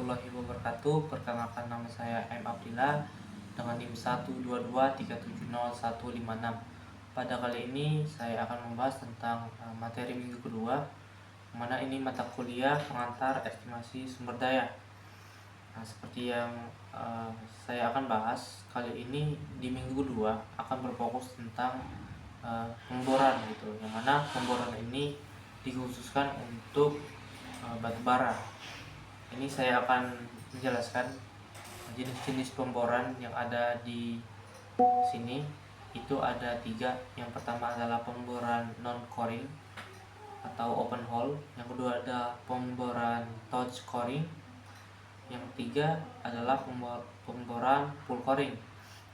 warahmatullahi wabarakatuh. Perkenalkan, nama saya M. Abdillah dengan NIM 122370156. Pada kali ini saya akan membahas tentang materi minggu kedua, mana ini mata kuliah pengantar estimasi sumber daya. Nah, seperti yang saya akan bahas kali ini di minggu kedua akan berfokus tentang pemboran gitu, yang mana pemboran ini dikhususkan untuk batu bara. Ini saya akan menjelaskan jenis-jenis pemboran yang ada di sini. Itu ada 3. Yang pertama adalah pemboran non-coring atau open hole. Yang kedua ada pemboran touch coring. Yang ketiga adalah pemboran full coring.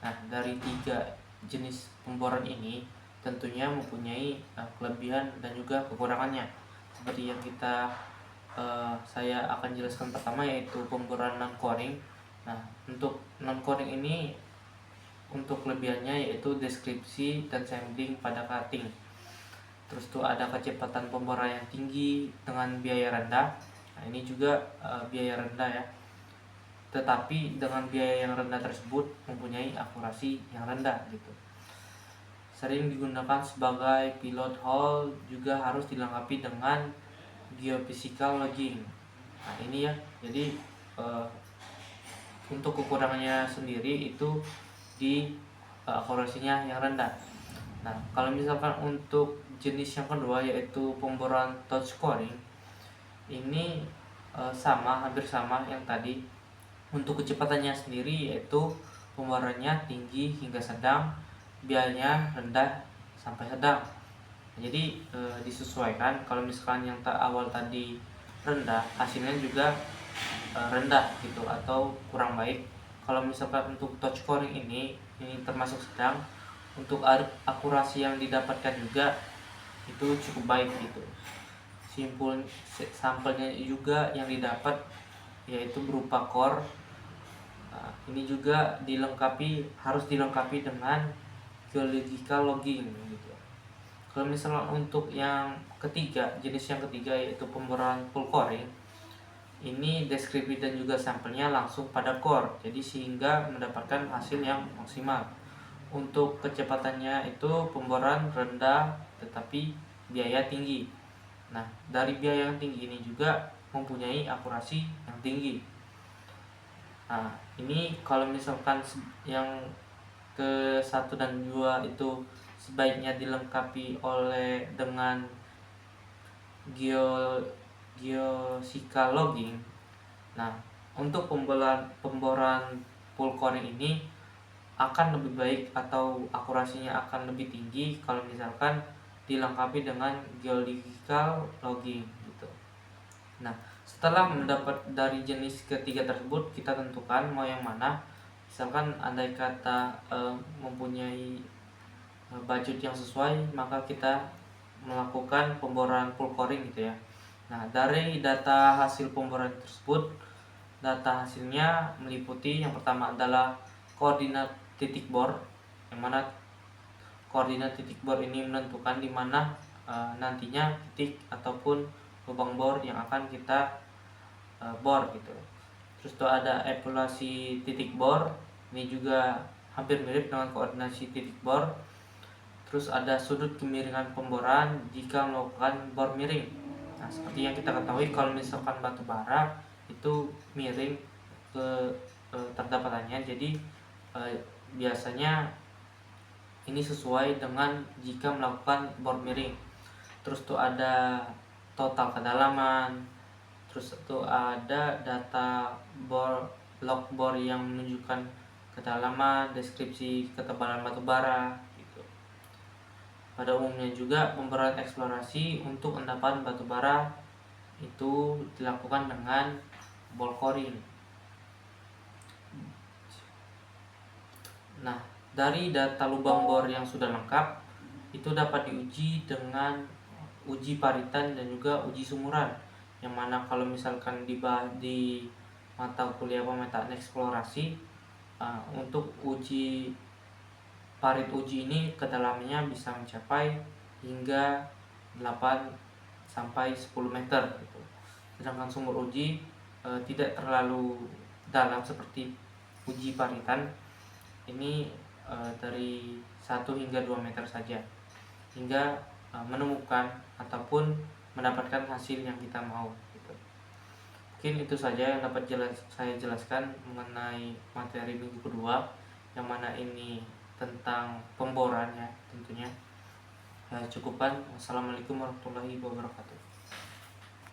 Nah, dari 3 jenis pemboran ini tentunya mempunyai kelebihan dan juga kekurangannya. Seperti yang saya akan jelaskan pertama, yaitu pemboran non coring. Nah, untuk non coring ini, untuk kelebihannya yaitu deskripsi dan sampling pada cutting. Terus tuh ada kecepatan pemboran yang tinggi dengan biaya rendah. Nah, ini juga biaya rendah ya. Tetapi dengan biaya yang rendah tersebut mempunyai akurasi yang rendah gitu. Sering digunakan sebagai pilot hole, juga harus dilengkapi dengan geophysical logging. Nah, ini ya. Jadi untuk kekurangannya sendiri itu di akurasinya yang rendah. Nah, kalau misalkan untuk jenis yang kedua yaitu pemboran touch coring, ini hampir sama yang tadi. Untuk kecepatannya sendiri yaitu pemborannya tinggi hingga sedang, biayanya rendah sampai sedang. Jadi disesuaikan. Kalau misalkan yang awal tadi rendah, hasilnya juga rendah gitu atau kurang baik. Kalau misalkan untuk touch coring ini termasuk sedang. Untuk akurasi yang didapatkan juga itu cukup baik gitu. Sampelnya juga yang didapat yaitu berupa core. Nah, ini juga harus dilengkapi dengan geological logging gitu. Kalau misalnya untuk jenis yang ketiga yaitu pemboran full coring, ini deskripsi dan juga sampelnya langsung pada core, jadi sehingga mendapatkan hasil yang maksimal. Untuk kecepatannya itu pemboran rendah tetapi biaya tinggi. Nah, dari biaya yang tinggi ini juga mempunyai akurasi yang tinggi. Nah, ini kalau misalkan yang ke 1 dan 2 itu sebaiknya dilengkapi dengan geophysical logging. Nah, untuk pemboran full coring ini akan lebih baik atau akurasinya akan lebih tinggi kalau misalkan dilengkapi dengan geological logging gitu. Nah, setelah mendapat dari jenis ketiga tersebut, kita tentukan mau yang mana. Misalkan andai kata mempunyai budget yang sesuai, maka kita melakukan pemboran full coring gitu ya. Nah, dari data hasil pemboran tersebut, data hasilnya meliputi yang pertama adalah koordinat titik bor, yang mana koordinat titik bor ini menentukan di mana nantinya titik ataupun lubang bor yang akan kita bor gitu. Terus tuh ada evaluasi titik bor, ini juga hampir mirip dengan koordinasi titik bor. Terus ada sudut kemiringan pemboran jika melakukan bor miring. Nah, seperti yang kita ketahui, kalau misalkan batu bara itu miring ke terdapatannya, jadi biasanya ini sesuai dengan jika melakukan bor miring. Terus tuh ada total kedalaman, terus tuh ada data log bor yang menunjukkan kedalaman, deskripsi ketebalan batu bara gitu. Pada umumnya juga pemboran eksplorasi untuk endapan batu bara itu dilakukan dengan ball coring. Nah, dari data lubang bor yang sudah lengkap itu dapat diuji dengan uji paritan dan juga uji sumuran, yang mana kalau misalkan dibahas di mata kuliah pemetaan eksplorasi, untuk parit uji ini kedalamannya bisa mencapai hingga 8 sampai 10 meter gitu. Sedangkan sumur uji tidak terlalu dalam seperti uji paritan. Ini dari 1 hingga 2 meter saja, hingga menemukan ataupun mendapatkan hasil yang kita mau gitu. Mungkin itu saja yang dapat saya jelaskan mengenai materi minggu kedua, yang mana ini tentang pemboran ya tentunya. Ya, cukupkan. Wassalamualaikum warahmatullahi wabarakatuh.